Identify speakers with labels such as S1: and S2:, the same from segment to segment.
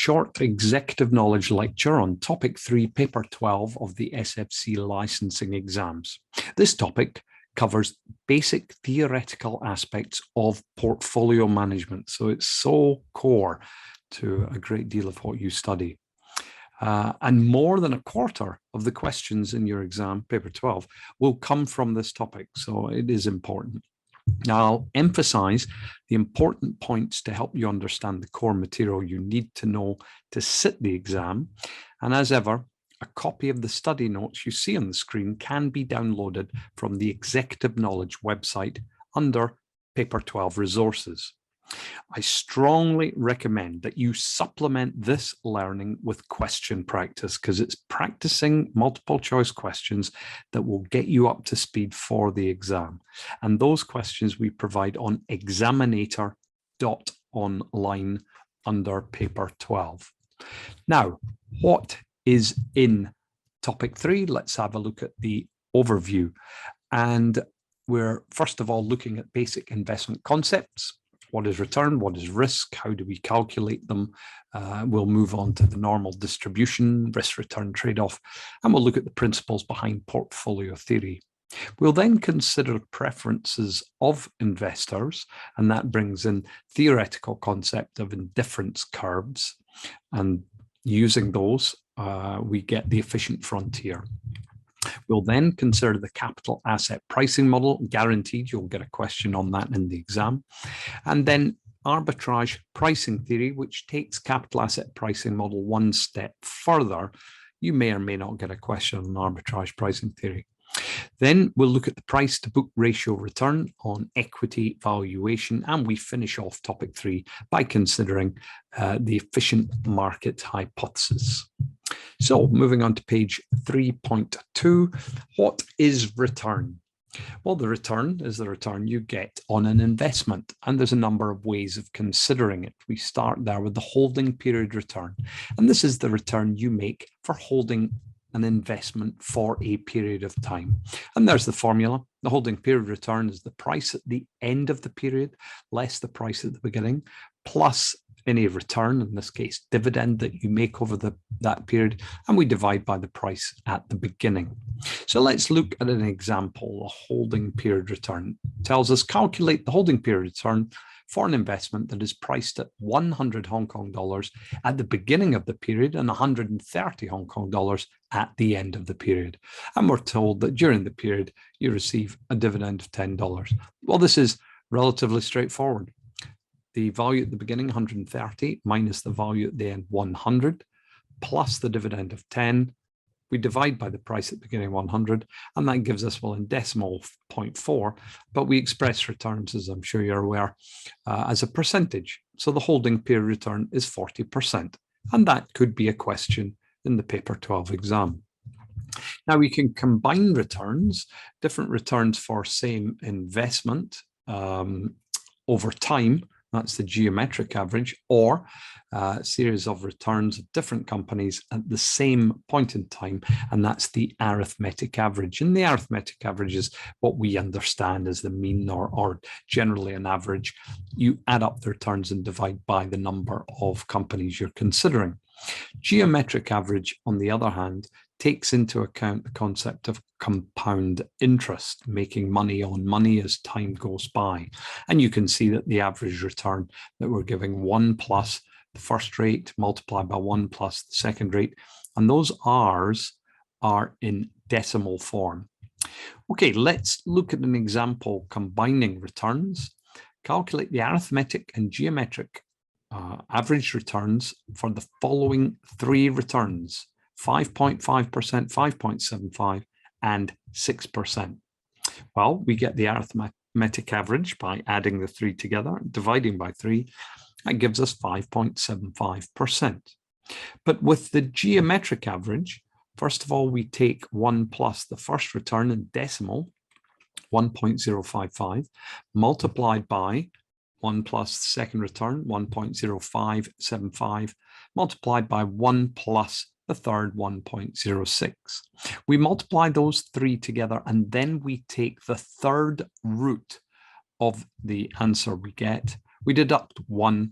S1: short executive knowledge lecture on topic 3, paper 12 of the SFC licensing exams. This topic covers basic theoretical aspects of portfolio management. So it's so core to a great deal of what you study. And more than a quarter of the questions in your exam, paper 12, will come from this topic. So it is important. Now, I'll emphasize the important points to help you understand the core material you need to know to sit the exam. And as ever, a copy of the study notes you see on the screen can be downloaded from the Executive Knowledge website under Paper 12 Resources. I strongly recommend that you supplement this learning with question practice, because it's practicing multiple choice questions that will get you up to speed for the exam. And those questions we provide on Examinator.online under paper 12. Now, what is in topic 3? Let's have a look at the overview. And we're first of all looking at basic investment concepts. What is return? What is risk? How do we calculate them? We'll move on to the normal distribution, risk-return trade-off, and we'll look at the principles behind portfolio theory. We'll then consider preferences of investors, and that brings in theoretical concept of indifference curves, and using those, we get the efficient frontier. We'll then consider the capital asset pricing model. Guaranteed you'll get a question on that in the exam. And then arbitrage pricing theory, which takes capital asset pricing model one step further. You may or may not get a question on arbitrage pricing theory. Then we'll look at the price to book ratio return on equity valuation, and we finish off topic 3 by considering the efficient market hypothesis. So moving on to page 3.2, what is return? Well, the return is the return you get on an investment, and there's a number of ways of considering it. We start there with the holding period return, and this is the return you make for holding an investment for a period of time. And there's the formula. The holding period return is the price at the end of the period less the price at the beginning, plus any return, in this case dividend, that you make over that period, and we divide by the price at the beginning. So let's look at an example. A holding period return tells us calculate the holding period return for an investment that is priced at 100 Hong Kong dollars at the beginning of the period and 130 Hong Kong dollars at the end of the period. And we're told that during the period you receive a dividend of $10. Well, this is relatively straightforward. The value at the beginning, 130, minus the value at the end, 100, plus the dividend of 10. We divide by the price at the beginning, 100, and that gives us, well, in decimal 0.4, but we express returns, as I'm sure you're aware, as a percentage. So the holding period return is 40%, and that could be a question in the paper 12 exam. Now we can combine returns, different returns for same investment over time. That's the geometric average, or a series of returns of different companies at the same point in time, and that's the arithmetic average. And the arithmetic average is what we understand as the mean, or generally an average. You add up the returns and divide by the number of companies you're considering. Geometric average, on the other hand, takes into account the concept of compound interest, making money on money as time goes by. And you can see that the average return that we're giving 1 plus the first rate multiplied by 1 plus the second rate, and those R's are in decimal form. Okay, let's look at an example combining returns. Calculate the arithmetic and geometric average returns for the following 3 returns: 5.5%, 5.75, and 6%. Well, we get the arithmetic average by adding the 3 together, dividing by 3. That gives us 5.75%. But with the geometric average, first of all, we take 1 plus the first return in decimal, 1.055, multiplied by 1 plus the second return, 1.0575, multiplied by 1 plus the third, 1.06. We multiply those 3 together, and then we take the third root of the answer we get, We deduct 1,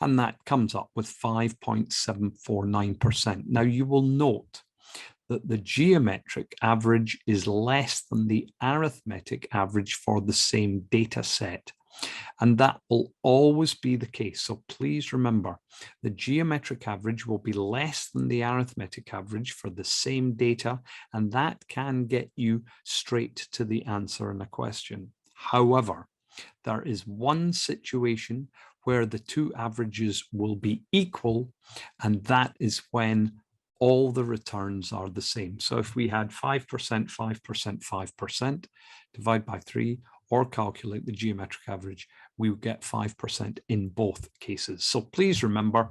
S1: and that comes up with 5.749%. Now, you will note that the geometric average is less than the arithmetic average for the same data set. And that will always be the case. So please remember, the geometric average will be less than the arithmetic average for the same data, and that can get you straight to the answer in a question. However, there is one situation where the two averages will be equal, and that is when all the returns are the same. So if we had 5%, 5%, 5%, divide by 3, or calculate the geometric average, we would get 5% in both cases. So please remember,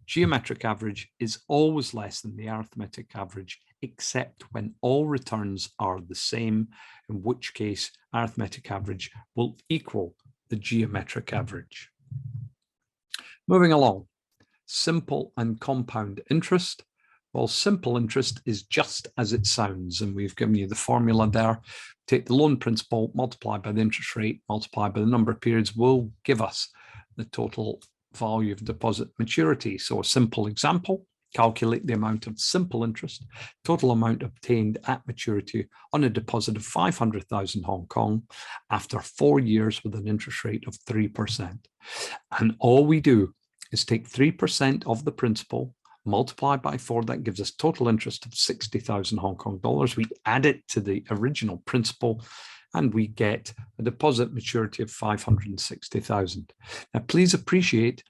S1: geometric average is always less than the arithmetic average, except when all returns are the same, in which case arithmetic average will equal the geometric average. Moving along, simple and compound interest. Well, simple interest is just as it sounds, and we've given you the formula there. Take the loan principal, multiply by the interest rate, multiply by the number of periods, will give us the total value of deposit maturity. So a simple example, calculate the amount of simple interest, total amount obtained at maturity on a deposit of 500,000 Hong Kong after 4 years with an interest rate of 3%. And all we do is take 3% of the principal, multiply by 4, that gives us total interest of 60,000 Hong Kong dollars. We add it to the original principal and we get a deposit maturity of 560,000. Now, please appreciate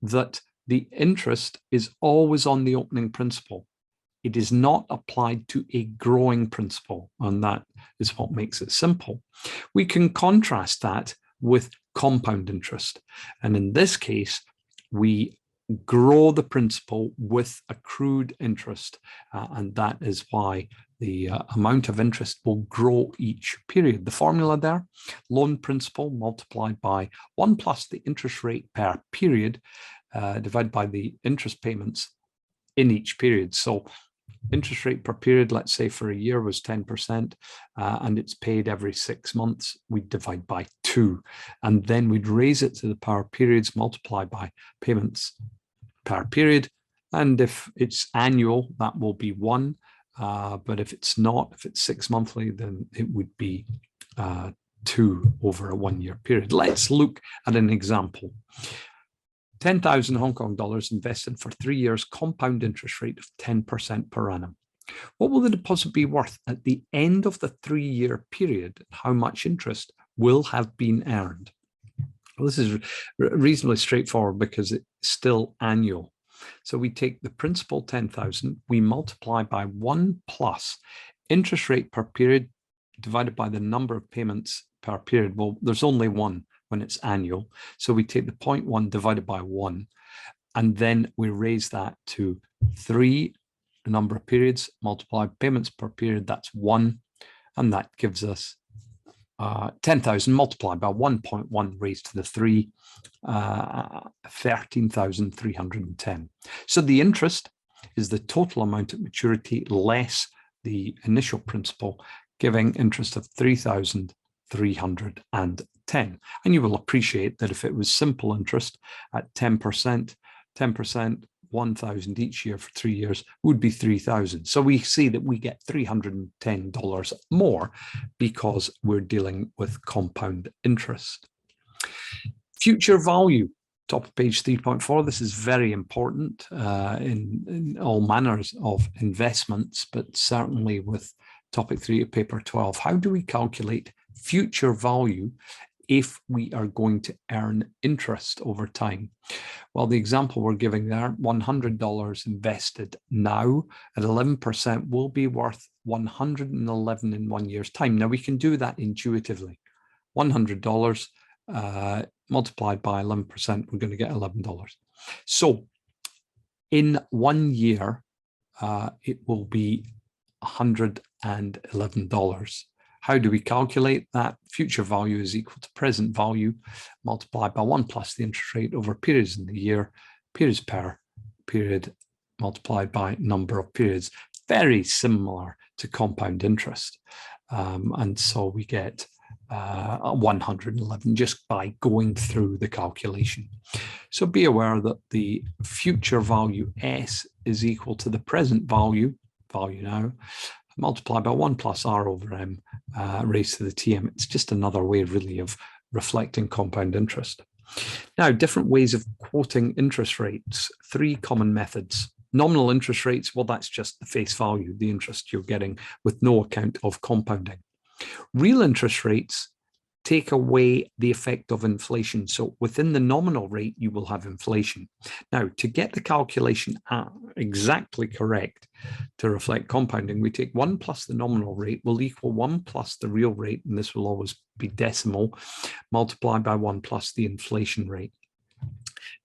S1: that the interest is always on the opening principal. It is not applied to a growing principal, and that is what makes it simple. We can contrast that with compound interest. And in this case, we grow the principal with accrued interest, and that is why the amount of interest will grow each period. The formula there, loan principal multiplied by 1 plus the interest rate per period, divided by the interest payments in each period. So interest rate per period, let's say for a year, was 10%, and it's paid every 6 months, we'd divide by 2, and then we'd raise it to the power of periods, multiply by payments per period, and if it's annual, that will be 1, but if it's not, if it's 6 monthly, then it would be 2 over a 1 year period. Let's look at an example. 10,000 Hong Kong dollars invested for 3 years, compound interest rate of 10% per annum. What will the deposit be worth at the end of the 3-year period? How much interest will have been earned? Well, this is reasonably straightforward because it's still annual. So we take the principal 10,000, we multiply by 1 plus interest rate per period divided by the number of payments per period. Well, there's only 1 when it's annual. So we take the 0.1 divided by 1, and then we raise that to 3, the number of periods, multiply payments per period, that's 1, and that gives us 10,000 multiplied by 1.1 raised to the 3, 13,310. So the interest is the total amount at maturity less the initial principal, giving interest of 3,310. And you will appreciate that if it was simple interest at 10%, 1,000 each year for 3 years would be 3,000. So we see that we get $310 more because we're dealing with compound interest. Future value, top of page 3.4. This is very important in all manners of investments, but certainly with topic 3 of paper 12. How do we calculate future value if we are going to earn interest over time? Well, the example we're giving there, $100 invested now at 11% will be worth 111 in 1 year's time. Now we can do that intuitively. $100 multiplied by 11%, we're going to get $11. So in 1 year, it will be $111. How do we calculate that? Future value is equal to present value multiplied by 1 plus the interest rate over periods in the year, periods per period multiplied by number of periods. Very similar to compound interest. And so we get 111 just by going through the calculation. So be aware that the future value S is equal to the present value now, multiplied by 1 plus R over M raised to the TM. It's just another way really of reflecting compound interest. Now, different ways of quoting interest rates, 3 common methods. Nominal interest rates, well, that's just the face value, the interest you're getting with no account of compounding. Real interest rates take away the effect of inflation. So within the nominal rate, you will have inflation. Now, to get the calculation exactly correct to reflect compounding, we take 1 plus the nominal rate will equal 1 plus the real rate, and this will always be decimal, multiplied by 1 plus the inflation rate.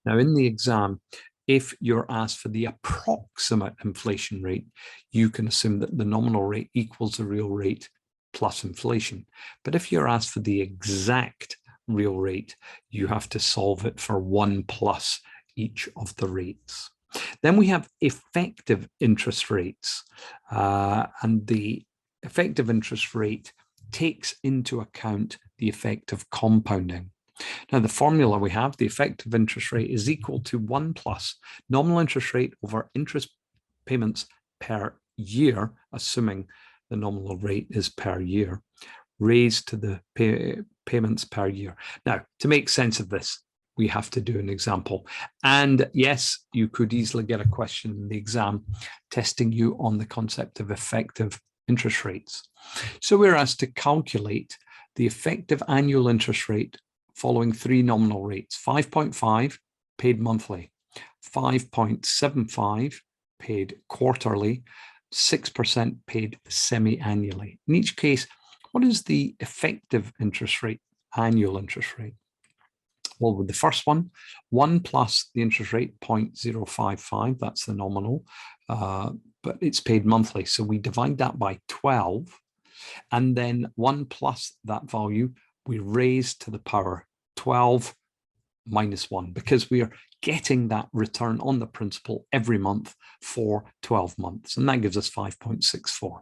S1: Now, in the exam, if you're asked for the approximate inflation rate, you can assume that the nominal rate equals the real rate plus inflation. But if you're asked for the exact real rate, you have to solve it for 1 plus each of the rates. Then we have effective interest rates, and the effective interest rate takes into account the effect of compounding. Now, the formula we have, the effective interest rate is equal to 1 plus nominal interest rate over interest payments per year, assuming the nominal rate is per year, raised to the payments per year. Now, to make sense of this, we have to do an example. And yes, you could easily get a question in the exam testing you on the concept of effective interest rates. So we're asked to calculate the effective annual interest rate following 3 nominal rates: 5.5 paid monthly, 5.75 paid quarterly, 6% paid semi-annually. In each case, what is the effective interest rate, annual interest rate? Well, with the first one, 1 plus the interest rate, 0.055, that's the nominal, but it's paid monthly. So we divide that by 12, and then 1 plus that value, we raise to the power 12 minus 1, because we are getting that return on the principal every month for 12 months, and that gives us 5.64.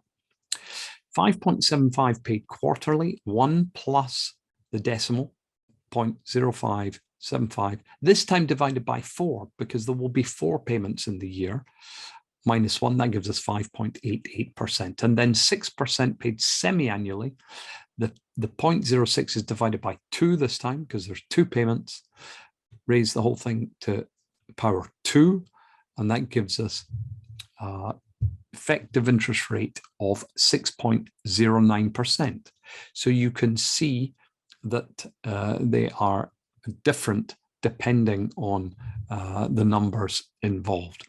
S1: 5.75 paid quarterly, 1 plus the decimal, 0.0575, this time divided by 4, because there will be 4 payments in the year, minus 1, that gives us 5.88%. And then 6% paid semi-annually. The 0.06 is divided by 2 this time, because there's 2 payments. Raise the whole thing to power 2, and that gives us effective interest rate of 6.09%. So you can see that they are different depending on the numbers involved.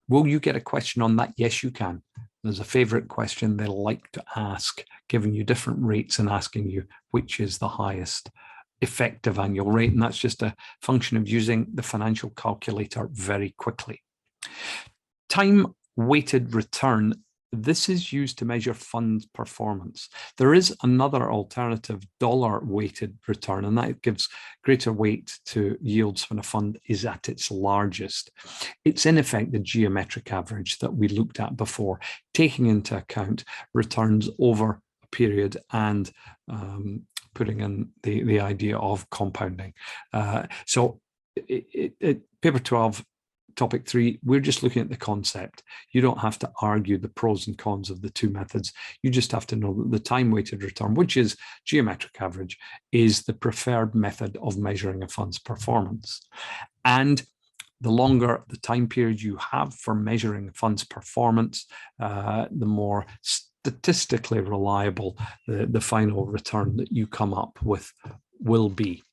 S1: Will you get a question on that? Yes, you can. There's a favorite question they like to ask, giving you different rates and asking you which is the highest effective annual rate, and that's just a function of using the financial calculator very quickly. Time-weighted return, this is used to measure fund performance. There is another alternative, dollar-weighted return, and that gives greater weight to yields when a fund is at its largest. It's in effect the geometric average that we looked at before, taking into account returns over a period and putting in the idea of compounding. So paper 12, topic 3, we're just looking at the concept. You don't have to argue the pros and cons of the 2 methods. You just have to know that the time-weighted return, which is geometric average, is the preferred method of measuring a fund's performance. And the longer the time period you have for measuring a fund's performance, the more statistically reliable the final return that you come up with will be.